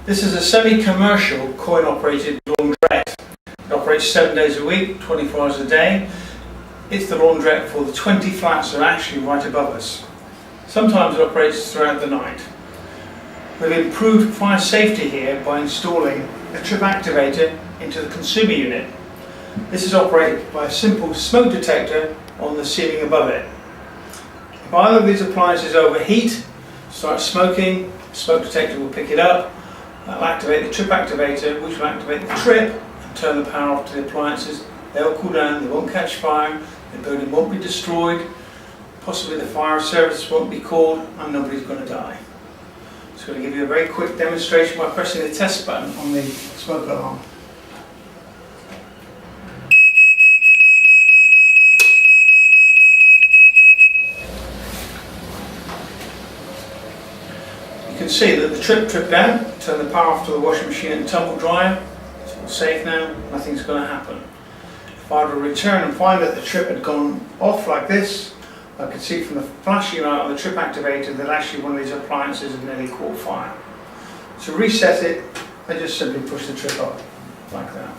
This is a semi-commercial coin-operated laundrette. It operates 7 days a week, 24 hours a day. It's the laundrette for the 20 flats that are actually right above us. Sometimes it operates throughout the night. We've improved fire safety here by installing a trip activator into the consumer unit. This is operated by a simple smoke detector on the ceiling above it. If either of these appliances overheat, start smoking, the smoke detector will pick it up. That'll activate the trip activator, which will activate the trip and turn the power off to the appliances. They'll cool down, they won't catch fire, the building won't be destroyed, possibly the fire service won't be called, and nobody's going to die. So I'm going to give you a very quick demonstration by pressing the test button on the smoke alarm. You can see that the trip tripped out, turned the power off to the washing machine and tumble dryer. It's all safe now, nothing's going to happen. If I were to return and find that the trip had gone off like this, I could see from the flashing light on the trip activator that actually one of these appliances had nearly caught fire. To reset it, I just simply push the trip up like that.